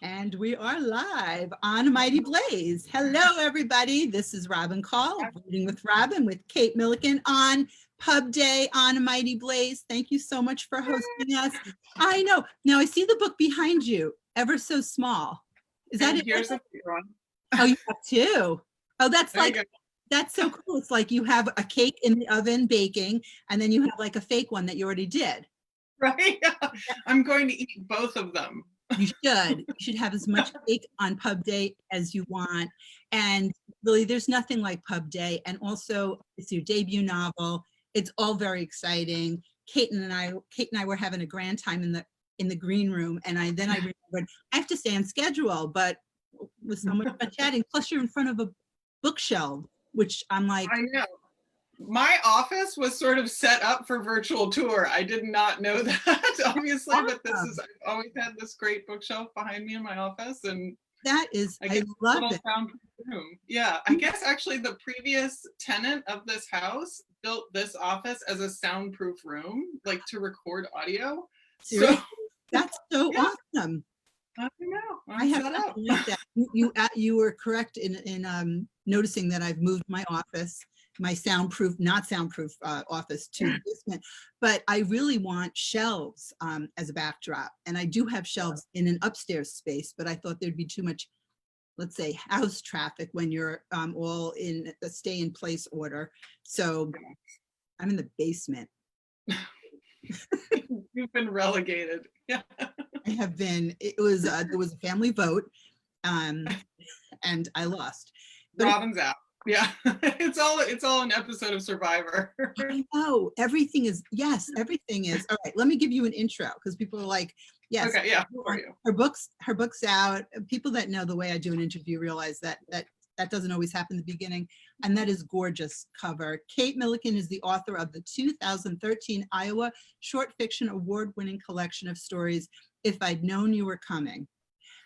And we are live on A Mighty Blaze. Hello, everybody. This is Robin Kall, Reading with Robin with Kate Milliken on Pub Day on A Mighty Blaze. Thank you so much for hosting us. I know. Now I see the book behind you, ever so small. Is that And it? here's a one. Oh, you have two. Oh, that's There you like, go. that's so cool. It's like you have a cake in the oven baking, and then you have like a fake one that you already did. Right? I'm going to eat both of them. You should. You should have as much cake on Pub Day as you want. And really, there's nothing like Pub Day. And also, it's your debut novel. It's all very exciting. Kate and I were having a grand time in the green room. And then I remembered I have to stay on schedule, but with so much fun chatting. Plus, you're in front of a bookshelf, which I'm like, I know. My office was sort of set up for virtual tour. I did not know that, obviously, but this is, I've always had this great bookshelf behind me in my office, and that is, I love it. Soundproof room. Yeah, I guess actually the previous tenant of this house built this office as a soundproof room, like to record audio. Seriously? So That's so yeah. awesome. I know. I have nothing like that. You were correct in noticing that I've moved my office, my soundproof, not soundproof office to the basement, but I really want shelves as a backdrop. And I do have shelves in an upstairs space, but I thought there'd be too much, let's say, house traffic when you're all in a stay in place order. So I'm in the basement. You've been relegated. Yeah. I have been. There was a family vote, and I lost. But Robin's out. Yeah, it's all an episode of Survivor. I know everything is. Yes, everything is. All right, let me give you an intro because people are like, yes. Okay, yeah. Who are you? Her book's out. People that know the way I do an interview realize that doesn't always happen in the beginning, and that is gorgeous cover. Kate Milliken is the author of the 2013 Iowa Short Fiction Award-winning collection of stories, If I'd Known You Were Coming.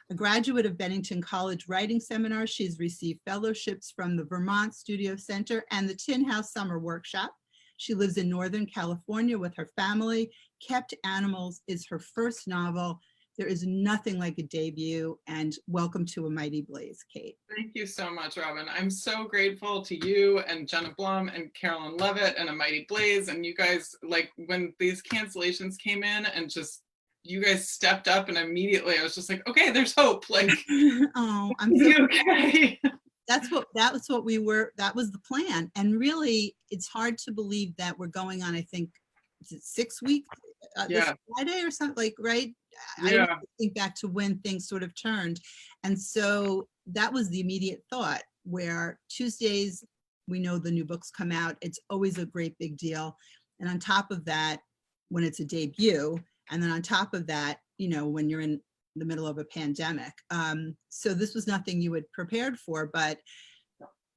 A graduate of Bennington College Writing Seminar, she's received fellowships from the Vermont Studio Center and the Tin House Summer Workshop. She lives in Northern California with her family. Kept Animals is her first novel. There is nothing like a debut, and welcome to A Mighty Blaze, Kate. Thank you so much, Robin. I'm so grateful to you and Jenna Blum and Carolyn Levitt and A Mighty Blaze, and you guys, like when these cancellations came in and just you guys stepped up, and immediately I was just like, okay, there's hope. Like, oh, I'm so okay. That was the plan. And really, it's hard to believe that we're going on, I think, is it 6 weeks? This Friday or something, like, right? Yeah. I think back to when things sort of turned. And so that was the immediate thought, where Tuesdays, we know the new books come out. It's always a great big deal. And on top of that, when it's a debut, and then on top of that, you know, when you're in the middle of a pandemic. So this was nothing you had prepared for, but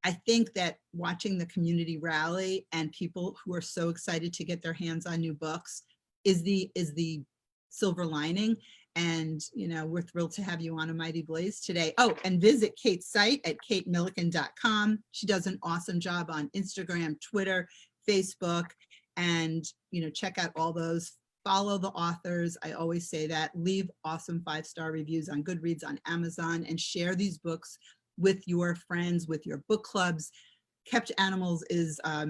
I think that watching the community rally and people who are so excited to get their hands on new books is the silver lining. And, you know, we're thrilled to have you on A Mighty Blaze today. Oh, and visit Kate's site at katemilliken.com. She does an awesome job on Instagram, Twitter, Facebook, and, you know, check out all those. Follow the authors. I always say that. Leave awesome 5-star reviews on Goodreads, on Amazon, and share these books with your friends, with your book clubs. Kept Animals is, I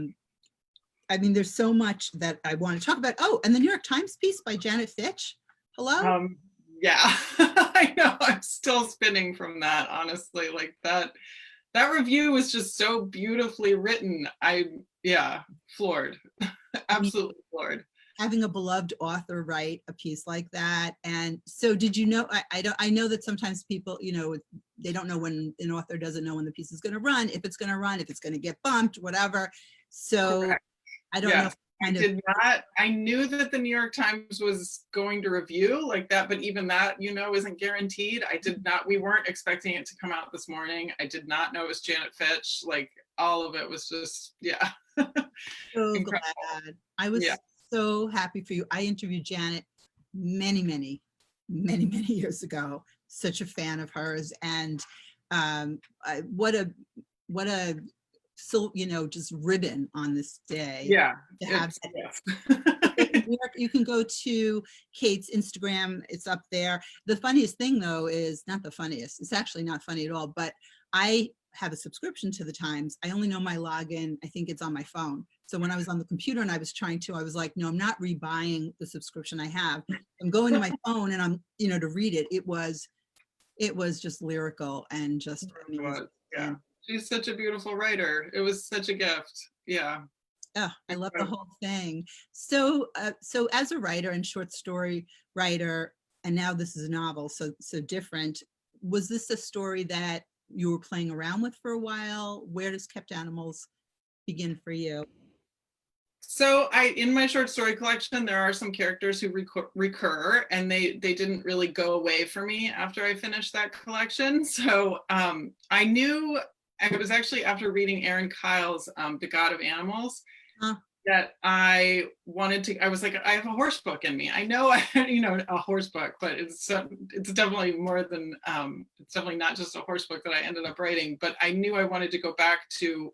mean, there's so much that I want to talk about. Oh, and the New York Times piece by Janet Fitch. Hello? Yeah, I know. I'm still spinning from that, honestly. Like that review was just so beautifully written. Floored. Absolutely floored. Having a beloved author write a piece like that. And so did you know, I know that sometimes people, you know, they don't know when an author doesn't know when the piece is going to run, if it's going to run, if it's going to get bumped, whatever. So correct. I don't know. I knew that the New York Times was going to review like that, but even that, you know, isn't guaranteed. We weren't expecting it to come out this morning. I did not know it was Janet Fitch. Like all of it was just, yeah. So glad. I was so happy for you. I interviewed Janet many years ago. Such a fan of hers, and what a so, you know, just ribbon on this day. Yeah. To have You can go to Kate's Instagram. It's up there. The funniest thing though is not the funniest. It's actually not funny at all, but I have a subscription to the Times. I only know my login. I think it's on my phone. So when I was on the computer and I was trying to, I was like, no, I'm not rebuying the subscription I have. I'm going to my phone and I'm, to read it. It was just lyrical and just amazing. Yeah. She's such a beautiful writer. It was such a gift. Yeah. Oh, I love the whole thing. So, so as a writer and short story writer, and now this is a novel, so different. Was this a story that you were playing around with for a while? Where does Kept Animals begin for you? So in my short story collection, there are some characters who recur, and they didn't really go away for me after I finished that collection. So I knew, it was actually after reading Robin Kall's The God of Animals, that I wanted to, I was like, I have a horse book in me. I know I had, a horse book, but it's definitely more than, it's definitely not just a horse book that I ended up writing, but I knew I wanted to go back to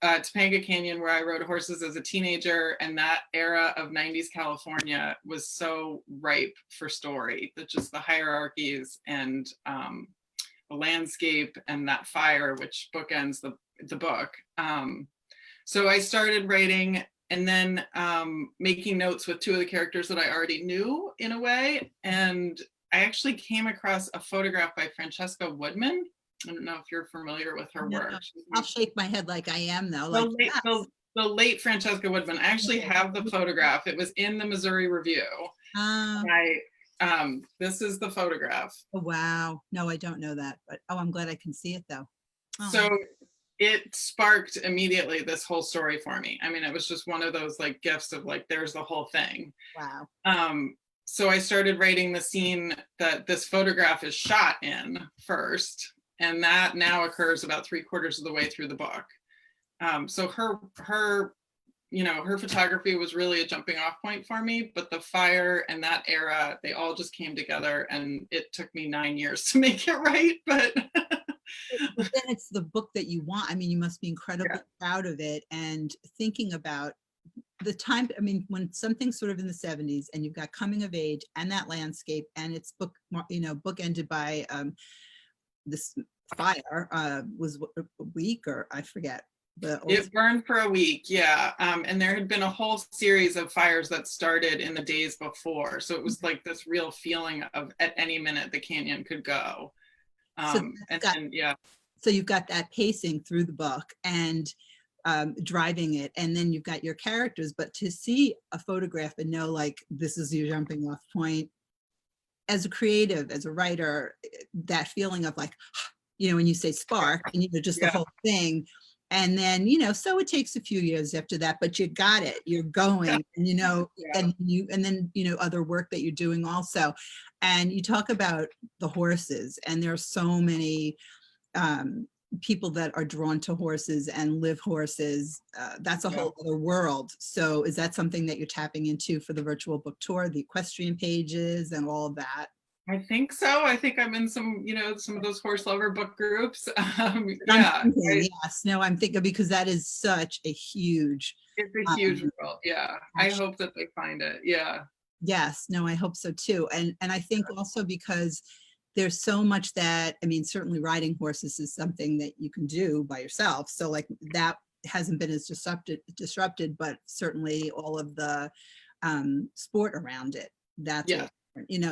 Topanga Canyon, where I rode horses as a teenager, and that era of 90s California was so ripe for story. That just the hierarchies and the landscape and that fire, which bookends the book. So I started writing and then making notes with two of the characters that I already knew in a way. And I actually came across a photograph by Francesca Woodman. I don't know if you're familiar with her work. I'll shake my head like I am though. The late Francesca Woodman. I actually have the photograph. It was in the Missouri Review. This is the photograph. Oh, wow. No, I don't know that, but I'm glad I can see it though. Oh. So it sparked immediately this whole story for me. I mean, it was just one of those like gifts of like, there's the whole thing. Wow. So I started writing the scene that this photograph is shot in first, and that now occurs about 3/4 of the way through the book. So her photography was really a jumping off point for me, but the fire and that era, they all just came together, and it took me 9 years to make it right, but but then it's the book that you want. I mean, you must be incredibly proud of it, and thinking about the time. I mean, when something's sort of in the 70s and you've got coming of age and that landscape, and it's bookended by this fire, was a week, or I forget. It burned for a week, yeah. And there had been a whole series of fires that started in the days before. So it was like this real feeling of at any minute the canyon could go. So you've got that pacing through the book and driving it, and then you've got your characters, but to see a photograph and know like this is your jumping off point, as a creative, as a writer, that feeling of like, when you say spark and just the whole thing. And then, so it takes a few years after that, but you got it, you're going, and then, other work that you're doing also. And you talk about the horses, and there are so many people that are drawn to horses and live horses. That's a whole other world. So is that something that you're tapping into for the virtual book tour, the equestrian pages and all of that? I think so. I think I'm in some, some of those horse lover book groups. Yes. No, I'm thinking because that is such a huge. It's a huge world. Yeah. I hope that they find it. Yeah. Yes. No, I hope so too. And I think also because there's so much that, I mean, certainly riding horses is something that you can do by yourself. So like that hasn't been as disrupted, but certainly all of the sport around it. That's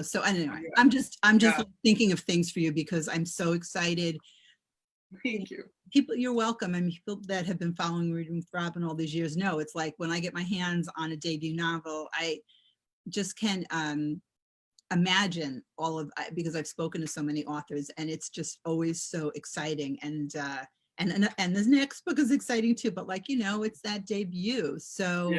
so anyway, I'm just thinking of things for you because I'm so excited. Thank you. People, you're welcome. I mean, people that have been following Reading with Robin all these years know it's like when I get my hands on a debut novel, I just can imagine all of, because I've spoken to so many authors, and it's just always so exciting. And the next book is exciting too, but like, it's that debut. So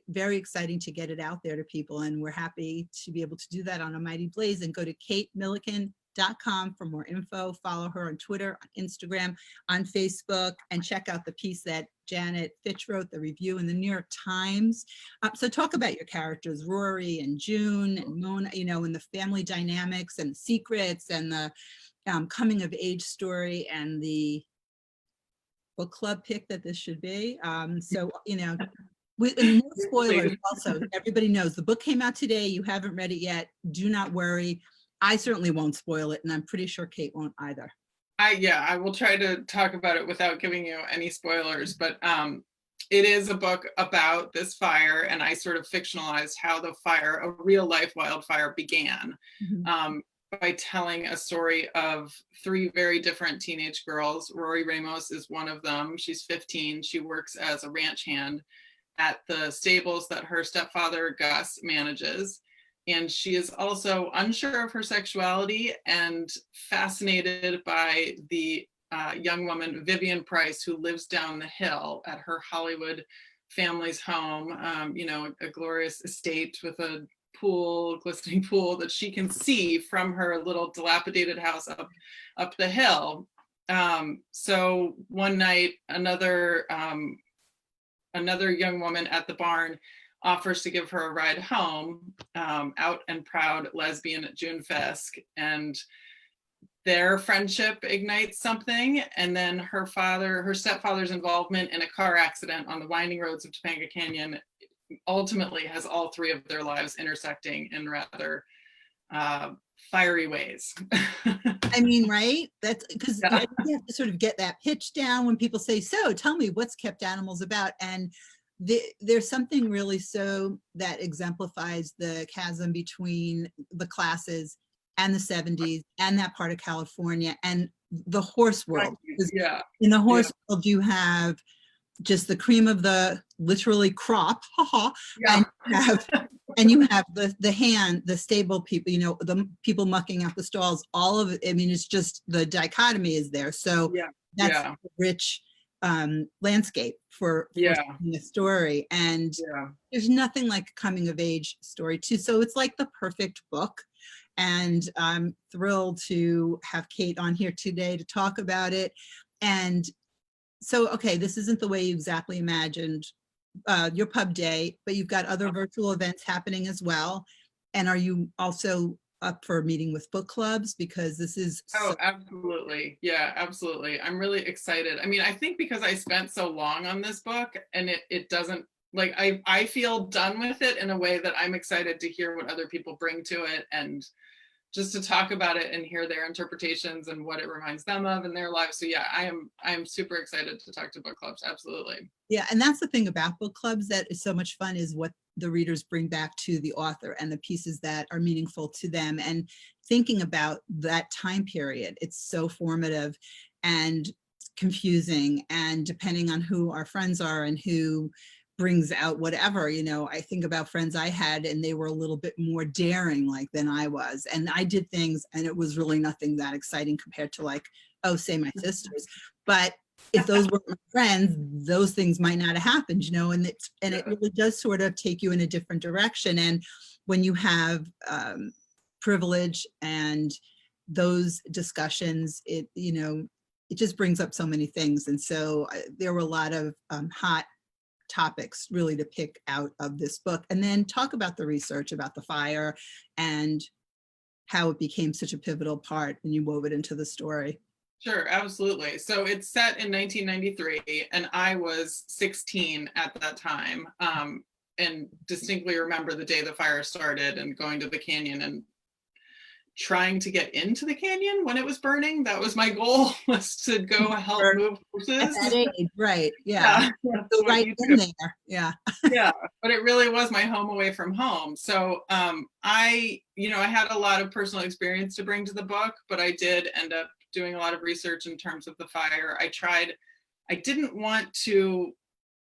very exciting to get it out there to people, and we're happy to be able to do that on A Mighty Blaze. And go to KateMilliken.com for more info. Follow her on Twitter, on Instagram, on Facebook, and check out the piece that Janet Fitch wrote, the review in the New York Times. So talk about your characters, Rory and June and Mona, and the family dynamics and secrets and the coming of age story and the book club pick that this should be. So, And no spoilers also. Everybody knows the book came out today. You haven't read it yet. Do not worry. I certainly won't spoil it, and I'm pretty sure Kate won't either. I will try to talk about it without giving you any spoilers, but it is a book about this fire, and I sort of fictionalized how the fire, a real life wildfire, began. By telling a story of 3 very different teenage girls. Rory Ramos is one of them. She's 15. She works as a ranch hand at the stables that her stepfather Gus manages. And she is also unsure of her sexuality and fascinated by the young woman, Vivian Price, who lives down the hill at her Hollywood family's home, a glorious estate with a pool, glistening pool that she can see from her little dilapidated house up the hill. So one night, another young woman at the barn offers to give her a ride home, out and proud lesbian June Fisk, and their friendship ignites something. And then her stepfather's involvement in a car accident on the winding roads of Topanga Canyon ultimately has all 3 of their lives intersecting in rather fiery ways. I mean, right? That's because you have to sort of get that pitch down when people say, so tell me what's Kept Animals about? And there's something really so that exemplifies the chasm between the classes and the 70s and that part of California and the horse world. Yeah. In the horse world, you have just the cream of the literally crop, and you have the stable people, the people mucking out the stalls, all of it. I mean, it's just the dichotomy is there. So that's a rich landscape for the story. And there's nothing like a coming of age story too. So it's like the perfect book. And I'm thrilled to have Kate on here today to talk about it. And so, okay, this isn't the way you exactly imagined your pub day, but you've got other virtual events happening as well. And are you also up for meeting with book clubs? Because this is absolutely. Yeah, absolutely. I'm really excited. I mean, I think because I spent so long on this book and it doesn't, like, I feel done with it in a way that I'm excited to hear what other people bring to it and just to talk about it and hear their interpretations and what it reminds them of in their lives. So yeah, I am super excited to talk to book clubs. Absolutely. Yeah, and that's the thing about book clubs that is so much fun, is what the readers bring back to the author and the pieces that are meaningful to them, and thinking about that time period. It's so formative and confusing, and depending on who our friends are and who brings out whatever, I think about friends I had and they were a little bit more daring than I was. And I did things and it was really nothing that exciting compared to say my sisters. But if those weren't my friends, those things might not have happened, and it really does sort of take you in a different direction. And when you have privilege and those discussions, it just brings up so many things. And so there were a lot of hot topics really to pick out of this book, and then talk about the research about the fire and how it became such a pivotal part and you wove it into the story. Sure, absolutely. So it's set in 1993 and I was 16 at that time, and distinctly remember the day the fire started and going to the canyon and trying to get into the canyon when it was burning. That was my goal, was to go help move horses. At that age, right? Yeah, so right in there. Yeah, yeah. But it really was my home away from home. So I had a lot of personal experience to bring to the book, but I did end up doing a lot of research in terms of the fire. I didn't want to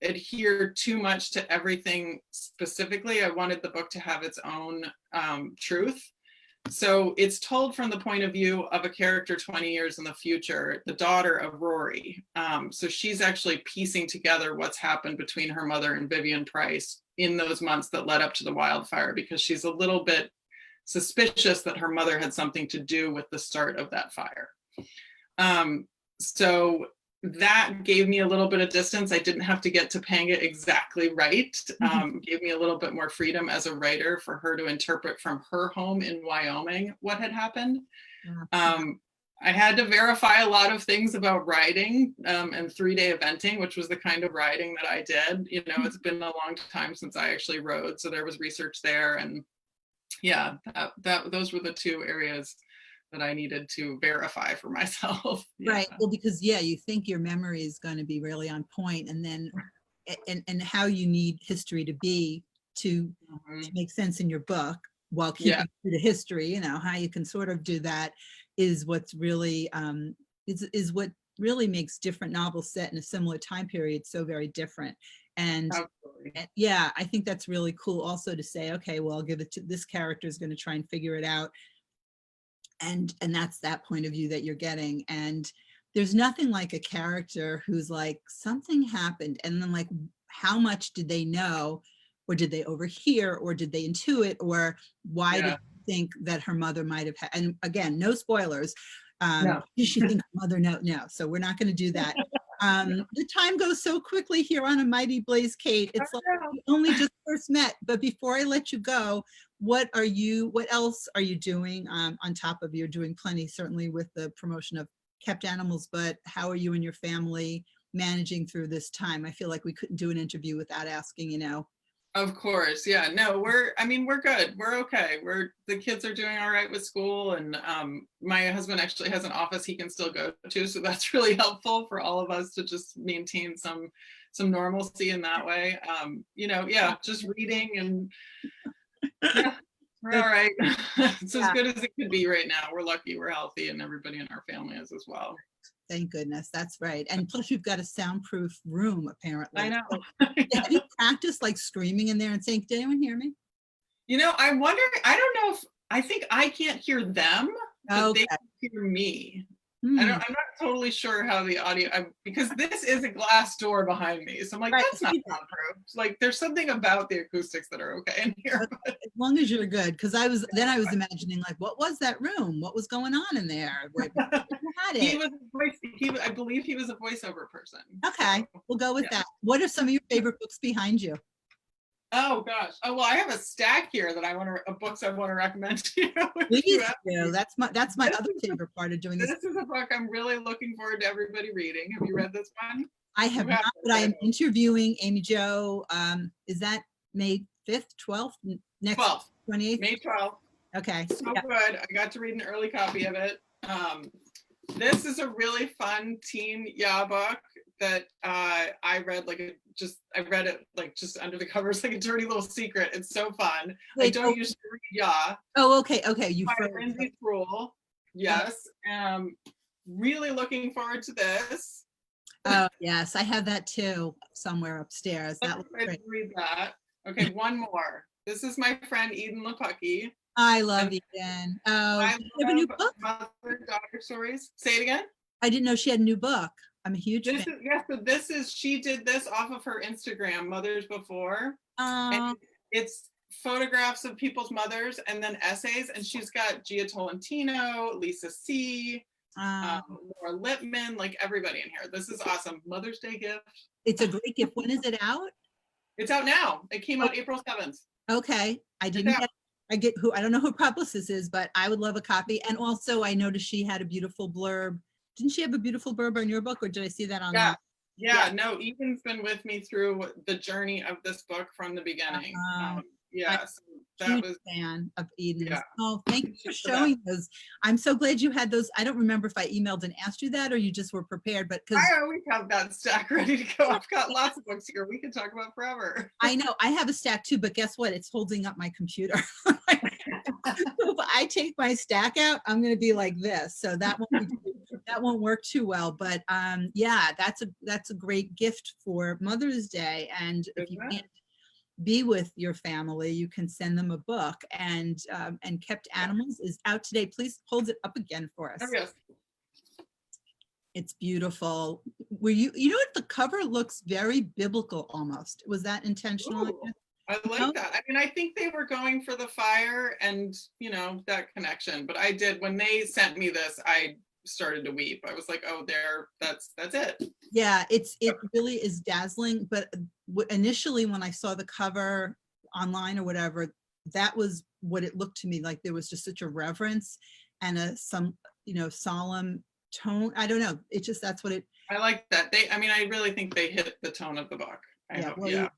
adhere too much to everything specifically. I wanted the book to have its own truth. So it's told from the point of view of a character 20 years in the future, the daughter of Rory. So she's actually piecing together what's happened between her mother and Vivian Price in those months that led up to the wildfire, because she's a little bit suspicious that her mother had something to do with the start of that fire. So that gave me a little bit of distance. I didn't have to get Topanga exactly right. Gave me a little bit more freedom as a writer for her to interpret from her home in Wyoming what had happened. I had to verify a lot of things about riding and 3-day eventing, which was the kind of riding that I did. You know, it's been a long time since I actually rode, so there was research there, and yeah, those were the 2 areas that I needed to verify for myself. Yeah. Right. Well, because yeah, you think your memory is going to be really on point, and then and how you need history to be to make sense in your book while keeping Yeah. true to history. You know how you can sort of do that is what's really is what really makes different novels set in a similar time period so very different. And Absolutely. yeah, I think that's really cool also to say, okay, well, I'll give it to this character is going to try and figure it out. And that's that point of view that you're getting. And there's nothing like a character who's like, something happened. And then like, how much did they know? Or did they overhear? Or did they intuit? Or why did they think that her mother might have had, and again, no spoilers. No. Did she think her mother? No. So we're not going to do that. The time goes so quickly here on A Mighty Blaze, Kate. It's like we only just first met. But before I let you go, what else are you doing on top of you're doing plenty, certainly with the promotion of Kept Animals, but how are you and your family managing through this time? I feel like we couldn't do an interview without asking, you know. Of course. Yeah. No, we're good. We're okay. The kids are doing all right with school, and my husband actually has an office he can still go to. So that's really helpful for all of us to just maintain some normalcy in that way. You know, yeah, just reading and yeah, we're all right. It's as good as it could be right now. We're lucky, we're healthy, and everybody in our family is as well. Thank goodness. That's right. And plus you've got a soundproof room, apparently. I know. So, have you practiced like screaming in there and saying, did anyone hear me? You know, I wonder, I don't know if, I think I can't hear them, but they can hear me. I'm not totally sure how the audio, because this is a glass door behind me. So I'm like, that's not soundproof. Like there's something about the acoustics that are okay in here. As long as you're good. Because I was imagining like, what was that room? What was going on in there? He was I believe he was a voiceover person. Okay, so, we'll go with that. What are some of your favorite books behind you? Oh gosh. Oh well, I have a stack here that of books I want to recommend to you. Please do. That's my other favorite part of doing this. This is a book I'm really looking forward to everybody reading. Have you read this one? I have not, but I am interviewing Amy Jo. Is that May 5th, 12th? Next 12th. 28th? May 12th. Okay. So good. I got to read an early copy of it. This is a really fun teen book that I read I read it like just under the covers, like a dirty little secret. It's so fun. I don't usually read Oh, okay. You by Lindsay Rule. Yes. Really looking forward to this. Oh yes, I have that too somewhere upstairs. That looks great. Read that. Okay, one more. This is my friend Eden Lepucki. I love Eden. Oh, I have a new book? Mother-daughter stories. Say it again. I didn't know she had a new book. I'm a huge fan. So she did this off of her Instagram, Mothers Before. And it's photographs of people's mothers and then essays. And she's got Gia Tolentino, Lisa C, Laura Lippman, like everybody in here. This is awesome. Mother's Day gift. It's a great gift. When is it out? It's out now. It came out April 7th. Okay. I don't know who Publicis is, but I would love a copy. And also I noticed she had a beautiful blurb. Didn't she have a beautiful blurb on your book, or did I see that online? Yeah. No, Eden's been with me through the journey of this book from the beginning. That was a fan of Eden. Yeah. Oh, thank you for showing those. I'm so glad you had those. I don't remember if I emailed and asked you that or you just were prepared, but because I always have that stack ready to go. I've got lots of books here we can talk about forever. I know I have a stack too, but guess what? It's holding up my computer. If I take my stack out, I'm going to be like this. So that won't work too well. But yeah, that's a great gift for Mother's Day. And if you can't be with your family, you can send them a book. And Kept Animals is out today. Please hold it up again for us. Oh, yes. It's beautiful. You know what, the cover looks very biblical almost. Was that intentional? I like that. I mean, I think they were going for the fire and that connection, but when they sent me this, I started to weep. I was like, oh, that's it. Yeah, it really is dazzling. But initially when I saw the cover online or whatever, that was what it looked to me like. There was just such a reverence and solemn tone. I don't know. It's just, that's what it, I like that. I mean, I really think they hit the tone of the book. I yeah, hope, well, yeah. you're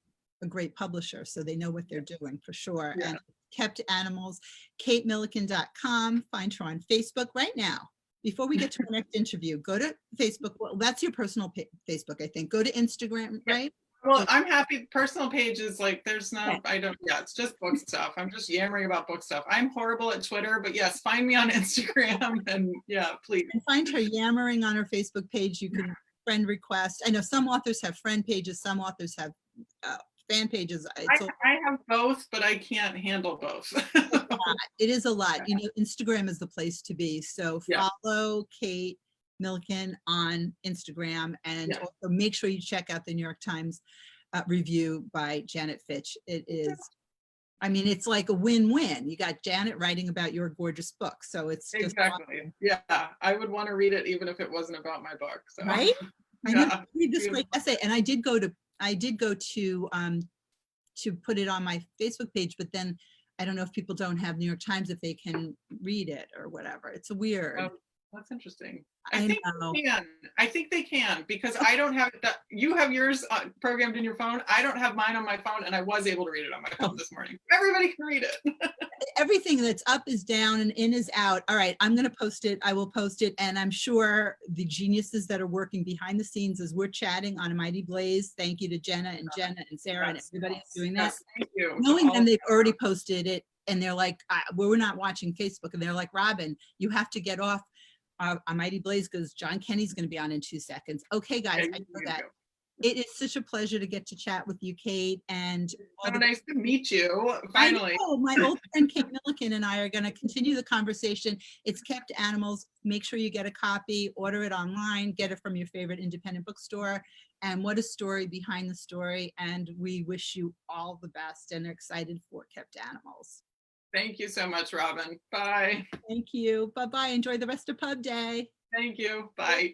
a great publisher, so they know what they're doing for sure. Yeah. And Kept Animals, KateMilliken.com, find her on Facebook right now. Before we get to our next interview, go to Facebook. Well, that's your personal Facebook, I think. Go to Instagram, Yeah. right? Well, I'm happy. Personal pages, like there's no, Okay. I don't, yeah, it's just book stuff. I'm just yammering about book stuff. I'm horrible at Twitter, but yes, find me on Instagram and yeah, please. And find her yammering on her Facebook page. You can friend request. I know some authors have friend pages, some authors have fan pages. I have both, but I can't handle both. It is a lot. Instagram is the place to be. So Yeah. follow Kate Milliken on Instagram, and Yeah. also make sure you check out the New York Times review by Janet Fitch. It is, I mean, it's like a win-win. You got Janet writing about your gorgeous book. So it's just Exactly. awesome. Yeah. I would want to read it even if it wasn't about my book. So. Right? I know, Yeah. read this great essay. And I did go to put it on my Facebook page, but then I don't know if people don't have New York Times, if they can read it or whatever. It's weird. Oh, that's interesting. I think know. they can. I think they can, because I don't have that. You have yours programmed in your phone. I don't have mine on my phone, and I was able to read it on my phone this morning. Everybody can read it. Everything that's up is down and in is out. All right, I'm going to post it. I will post it. And I'm sure the geniuses that are working behind the scenes as we're chatting on A Mighty Blaze, thank you to Jenna and Sarah and everybody who's doing that. Yes, thank you. Knowing them, they've already posted it, and they're like, well, we're not watching Facebook. And they're like, Robin, you have to get off A Mighty Blaze because John Kenny's going to be on in 2 seconds. Okay, guys, I know that. It is such a pleasure to get to chat with you, Kate. And so nice to meet you, finally. My old friend Kate Milliken and I are going to continue the conversation. It's Kept Animals. Make sure you get a copy, order it online, get it from your favorite independent bookstore. And what a story behind the story. And we wish you all the best and are excited for Kept Animals. Thank you so much, Robin. Bye. Thank you. Bye-bye. Enjoy the rest of Pub Day. Thank you. Bye.